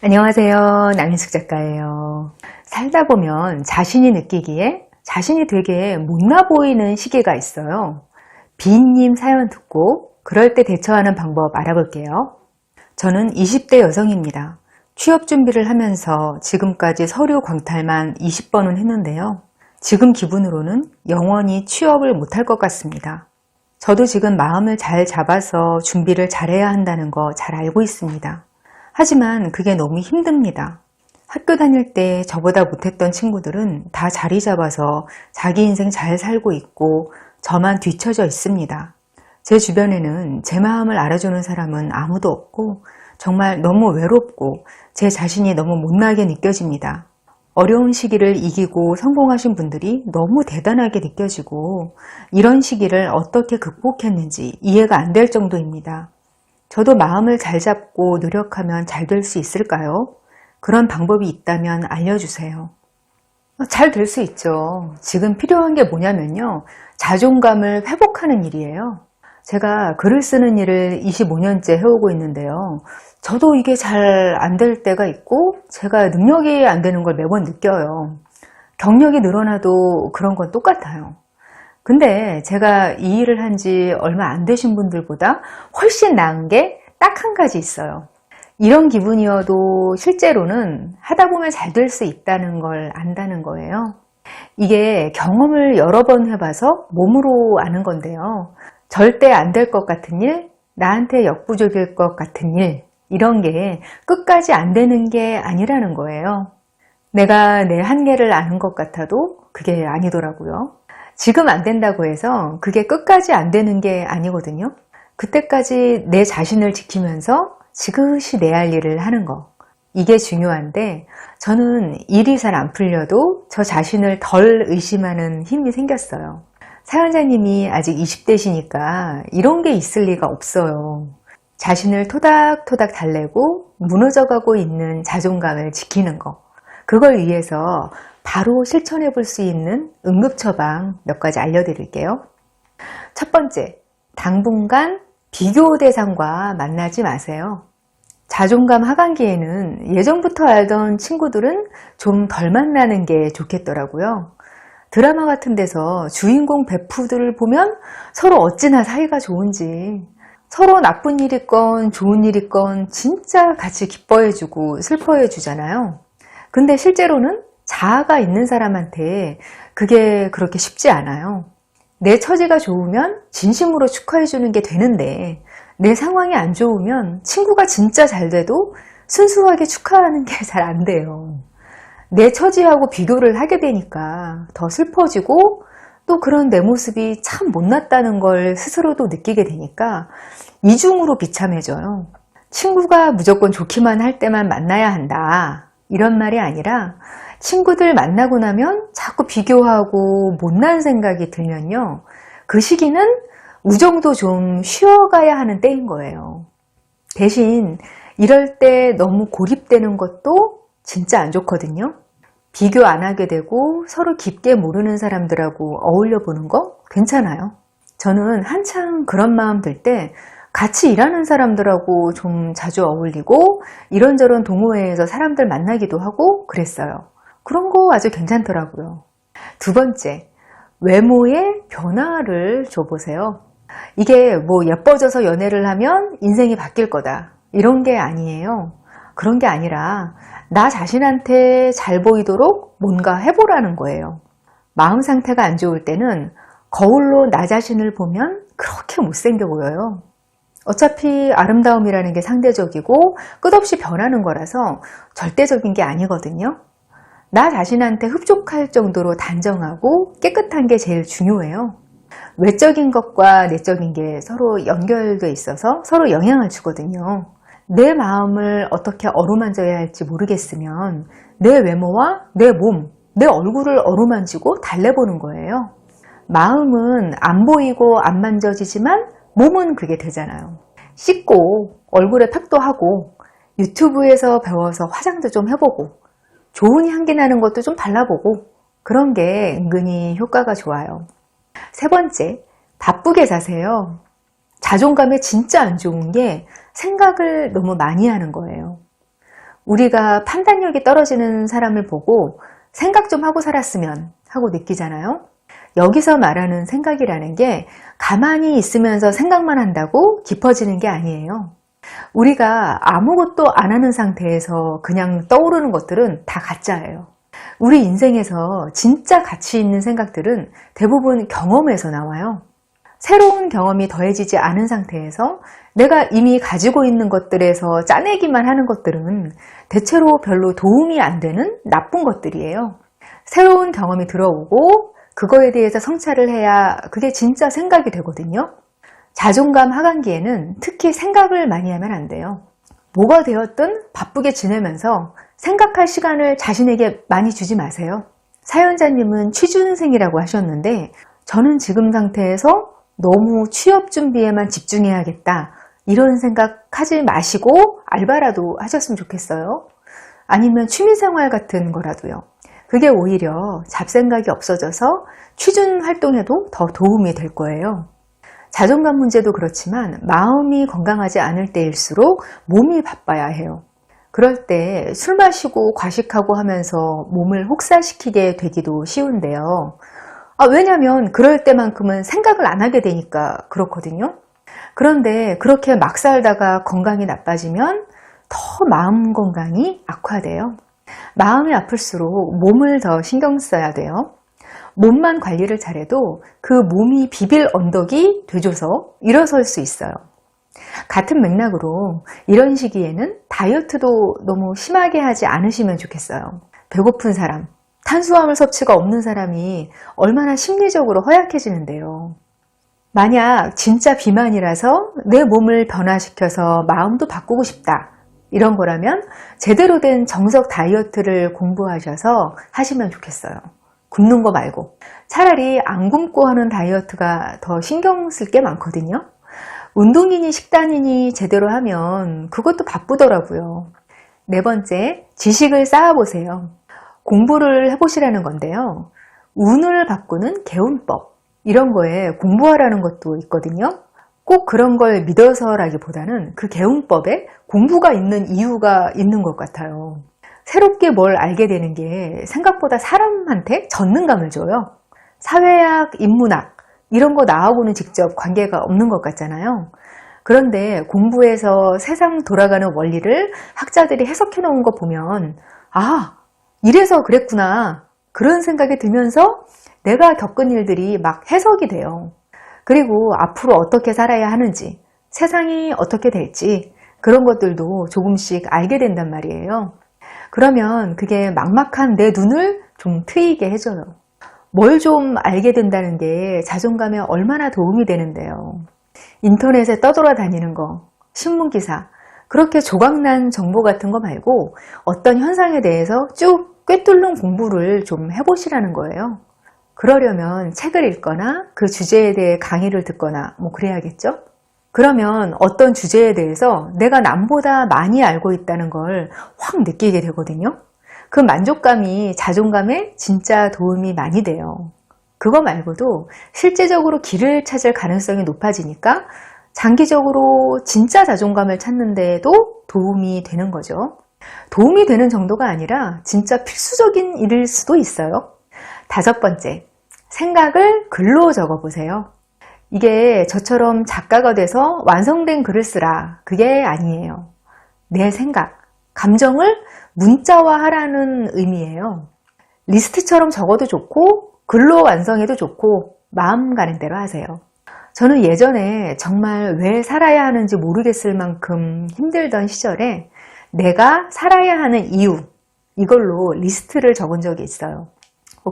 안녕하세요. 남인숙 작가예요. 살다 보면 자신이 느끼기에 자신이 되게 못나 보이는 시기가 있어요. 비님 사연 듣고 그럴 때 대처하는 방법 알아볼게요. 저는 20대 여성입니다. 취업 준비를 하면서 지금까지 서류 광탈만 20번은 했는데요. 지금 기분으로는 영원히 취업을 못할 것 같습니다. 저도 지금 마음을 잘 잡아서 준비를 잘해야 한다는 거 잘 알고 있습니다. 하지만 그게 너무 힘듭니다. 학교 다닐 때 저보다 못했던 친구들은 다 자리 잡아서 자기 인생 잘 살고 있고 저만 뒤처져 있습니다. 제 주변에는 제 마음을 알아주는 사람은 아무도 없고 정말 너무 외롭고 제 자신이 너무 못나게 느껴집니다. 어려운 시기를 이기고 성공하신 분들이 너무 대단하게 느껴지고 이런 시기를 어떻게 극복했는지 이해가 안 될 정도입니다. 저도 마음을 잘 잡고 노력하면 잘 될 수 있을까요? 그런 방법이 있다면 알려주세요. 잘 될 수 있죠. 지금 필요한 게 뭐냐면요. 자존감을 회복하는 일이에요. 제가 글을 쓰는 일을 25년째 해오고 있는데요. 저도 이게 잘 안 될 때가 있고 제가 능력이 안 되는 걸 매번 느껴요. 경력이 늘어나도 그런 건 똑같아요. 근데 제가 이 일을 한 지 얼마 안 되신 분들보다 훨씬 나은 게 딱 한 가지 있어요. 이런 기분이어도 실제로는 하다 보면 잘 될 수 있다는 걸 안다는 거예요. 이게 경험을 여러 번 해봐서 몸으로 아는 건데요. 절대 안 될 것 같은 일, 나한테 역부족일 것 같은 일, 이런 게 끝까지 안 되는 게 아니라는 거예요. 내가 내 한계를 아는 것 같아도 그게 아니더라고요. 지금 안 된다고 해서 그게 끝까지 안 되는 게 아니거든요. 그때까지 내 자신을 지키면서 지그시 내 할 일을 하는 거. 이게 중요한데 저는 일이 잘 안 풀려도 저 자신을 덜 의심하는 힘이 생겼어요. 사연자님이 아직 20대시니까 이런 게 있을 리가 없어요. 자신을 토닥토닥 달래고 무너져가고 있는 자존감을 지키는 거. 그걸 위해서 바로 실천해 볼 수 있는 응급처방 몇 가지 알려드릴게요. 첫 번째, 당분간 비교 대상과 만나지 마세요. 자존감 하반기에는 예전부터 알던 친구들은 좀 덜 만나는 게 좋겠더라고요. 드라마 같은 데서 주인공 베프들을 보면 서로 어찌나 사이가 좋은지, 서로 나쁜 일 있건 좋은 일 있건 진짜 같이 기뻐해주고 슬퍼해주잖아요. 근데 실제로는 자아가 있는 사람한테 그게 그렇게 쉽지 않아요. 내 처지가 좋으면 진심으로 축하해주는 게 되는데 내 상황이 안 좋으면 친구가 진짜 잘 돼도 순수하게 축하하는 게 잘 안 돼요. 내 처지하고 비교를 하게 되니까 더 슬퍼지고 또 그런 내 모습이 참 못났다는 걸 스스로도 느끼게 되니까 이중으로 비참해져요. 친구가 무조건 좋기만 할 때만 만나야 한다. 이런 말이 아니라 친구들 만나고 나면 자꾸 비교하고 못난 생각이 들면요. 그 시기는 우정도 좀 쉬어가야 하는 때인 거예요. 대신 이럴 때 너무 고립되는 것도 진짜 안 좋거든요. 비교 안 하게 되고 서로 깊게 모르는 사람들하고 어울려 보는 거 괜찮아요. 저는 한창 그런 마음 들 때 같이 일하는 사람들하고 좀 자주 어울리고 이런저런 동호회에서 사람들 만나기도 하고 그랬어요. 그런 거 아주 괜찮더라고요. 두 번째, 외모의 변화를 줘보세요. 이게 뭐 예뻐져서 연애를 하면 인생이 바뀔 거다. 이런 게 아니에요. 그런 게 아니라 나 자신한테 잘 보이도록 뭔가 해보라는 거예요. 마음 상태가 안 좋을 때는 거울로 나 자신을 보면 그렇게 못생겨 보여요. 어차피 아름다움이라는 게 상대적이고 끝없이 변하는 거라서 절대적인 게 아니거든요. 나 자신한테 흡족할 정도로 단정하고 깨끗한 게 제일 중요해요. 외적인 것과 내적인 게 서로 연결돼 있어서 서로 영향을 주거든요. 내 마음을 어떻게 어루만져야 할지 모르겠으면 내 외모와 내 몸, 내 얼굴을 어루만지고 달래보는 거예요. 마음은 안 보이고 안 만져지지만 몸은 그게 되잖아요. 씻고 얼굴에 팩도 하고 유튜브에서 배워서 화장도 좀 해보고 좋은 향기 나는 것도 좀 발라보고 그런 게 은근히 효과가 좋아요. 세 번째, 바쁘게 사세요. 자존감에 진짜 안 좋은 게 생각을 너무 많이 하는 거예요. 우리가 판단력이 떨어지는 사람을 보고 생각 좀 하고 살았으면 하고 느끼잖아요. 여기서 말하는 생각이라는 게 가만히 있으면서 생각만 한다고 깊어지는 게 아니에요. 우리가 아무것도 안 하는 상태에서 그냥 떠오르는 것들은 다 가짜예요. 우리 인생에서 진짜 가치 있는 생각들은 대부분 경험에서 나와요. 새로운 경험이 더해지지 않은 상태에서 내가 이미 가지고 있는 것들에서 짜내기만 하는 것들은 대체로 별로 도움이 안 되는 나쁜 것들이에요. 새로운 경험이 들어오고 그거에 대해서 성찰을 해야 그게 진짜 생각이 되거든요. 자존감 하강기에는 특히 생각을 많이 하면 안 돼요. 뭐가 되었든 바쁘게 지내면서 생각할 시간을 자신에게 많이 주지 마세요. 사연자님은 취준생이라고 하셨는데 저는 지금 상태에서 너무 취업 준비에만 집중해야겠다 이런 생각하지 마시고 알바라도 하셨으면 좋겠어요. 아니면 취미생활 같은 거라도요. 그게 오히려 잡생각이 없어져서 취준 활동에도 더 도움이 될 거예요. 자존감 문제도 그렇지만 마음이 건강하지 않을 때일수록 몸이 바빠야 해요. 그럴 때 술 마시고 과식하고 하면서 몸을 혹사시키게 되기도 쉬운데요. 왜냐하면 그럴 때만큼은 생각을 안 하게 되니까 그렇거든요. 그런데 그렇게 막 살다가 건강이 나빠지면 더 마음 건강이 악화돼요. 마음이 아플수록 몸을 더 신경 써야 돼요. 몸만 관리를 잘해도 그 몸이 비빌 언덕이 되줘서 일어설 수 있어요. 같은 맥락으로 이런 시기에는 다이어트도 너무 심하게 하지 않으시면 좋겠어요. 배고픈 사람, 탄수화물 섭취가 없는 사람이 얼마나 심리적으로 허약해지는데요. 만약 진짜 비만이라서 내 몸을 변화시켜서 마음도 바꾸고 싶다. 이런 거라면 제대로 된 정석 다이어트를 공부하셔서 하시면 좋겠어요. 굶는 거 말고. 차라리 안 굶고 하는 다이어트가 더 신경 쓸 게 많거든요. 운동이니 식단이니 제대로 하면 그것도 바쁘더라고요. 네 번째, 지식을 쌓아보세요. 공부를 해보시라는 건데요. 운을 바꾸는 개운법, 이런 거에 공부하라는 것도 있거든요. 꼭 그런 걸 믿어서라기보다는 그 개운법에 공부가 있는 이유가 있는 것 같아요. 새롭게 뭘 알게 되는 게 생각보다 사람한테 전능감을 줘요. 사회학, 인문학 이런 거 나하고는 직접 관계가 없는 것 같잖아요. 그런데 공부해서 세상 돌아가는 원리를 학자들이 해석해 놓은 거 보면 이래서 그랬구나 그런 생각이 들면서 내가 겪은 일들이 막 해석이 돼요. 그리고 앞으로 어떻게 살아야 하는지, 세상이 어떻게 될지 그런 것들도 조금씩 알게 된단 말이에요. 그러면 그게 막막한 내 눈을 좀 트이게 해줘요. 뭘 좀 알게 된다는 게 자존감에 얼마나 도움이 되는데요. 인터넷에 떠돌아다니는 거, 신문기사, 그렇게 조각난 정보 같은 거 말고 어떤 현상에 대해서 쭉 꿰뚫는 공부를 좀 해보시라는 거예요. 그러려면 책을 읽거나 그 주제에 대해 강의를 듣거나 그래야겠죠? 그러면 어떤 주제에 대해서 내가 남보다 많이 알고 있다는 걸 확 느끼게 되거든요. 그 만족감이 자존감에 진짜 도움이 많이 돼요. 그거 말고도 실제적으로 길을 찾을 가능성이 높아지니까 장기적으로 진짜 자존감을 찾는 데에도 도움이 되는 거죠. 도움이 되는 정도가 아니라 진짜 필수적인 일일 수도 있어요. 다섯 번째, 생각을 글로 적어보세요. 이게 저처럼 작가가 돼서 완성된 글을 쓰라, 그게 아니에요. 내 생각, 감정을 문자화하라는 의미예요. 리스트처럼 적어도 좋고 글로 완성해도 좋고 마음 가는 대로 하세요. 저는 예전에 정말 왜 살아야 하는지 모르겠을 만큼 힘들던 시절에 내가 살아야 하는 이유, 이걸로 리스트를 적은 적이 있어요.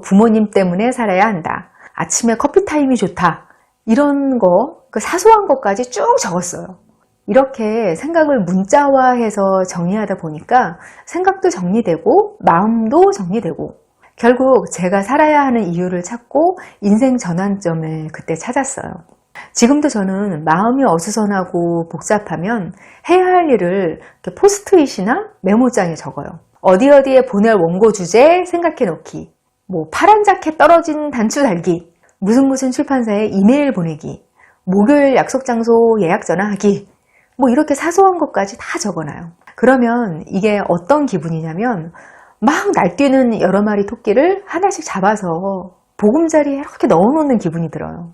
부모님 때문에 살아야 한다. 아침에 커피 타임이 좋다. 이런 거, 그 사소한 것까지 쭉 적었어요. 이렇게 생각을 문자화해서 정리하다 보니까 생각도 정리되고 마음도 정리되고 결국 제가 살아야 하는 이유를 찾고 인생 전환점을 그때 찾았어요. 지금도 저는 마음이 어수선하고 복잡하면 해야 할 일을 포스트잇이나 메모장에 적어요. 어디에 보낼 원고 주제 생각해 놓기, 파란 자켓 떨어진 단추 달기, 무슨 출판사에 이메일 보내기, 목요일 약속 장소 예약 전화하기, 이렇게 사소한 것까지 다 적어놔요. 그러면 이게 어떤 기분이냐면 막 날뛰는 여러 마리 토끼를 하나씩 잡아서 보금자리에 이렇게 넣어놓는 기분이 들어요.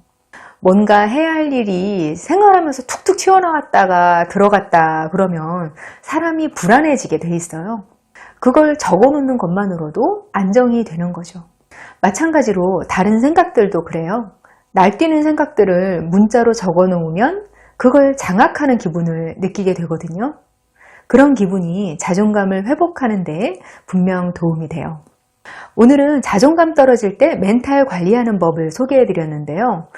뭔가 해야 할 일이 생활하면서 툭툭 튀어나왔다가 들어갔다 그러면 사람이 불안해지게 돼 있어요. 그걸 적어놓는 것만으로도 안정이 되는 거죠. 마찬가지로 다른 생각들도 그래요. 날뛰는 생각들을 문자로 적어놓으면 그걸 장악하는 기분을 느끼게 되거든요. 그런 기분이 자존감을 회복하는 데 분명 도움이 돼요. 오늘은 자존감 떨어질 때 멘탈 관리하는 법을 소개해 드렸는데요.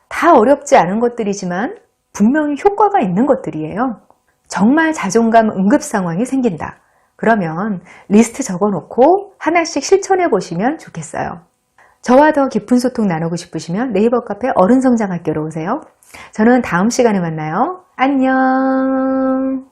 다 어렵지 않은 것들이지만 분명히 효과가 있는 것들이에요. 정말 자존감 응급 상황이 생긴다. 그러면 리스트 적어놓고 하나씩 실천해 보시면 좋겠어요. 저와 더 깊은 소통 나누고 싶으시면 네이버 카페 어른성장학교로 오세요. 저는 다음 시간에 만나요. 안녕.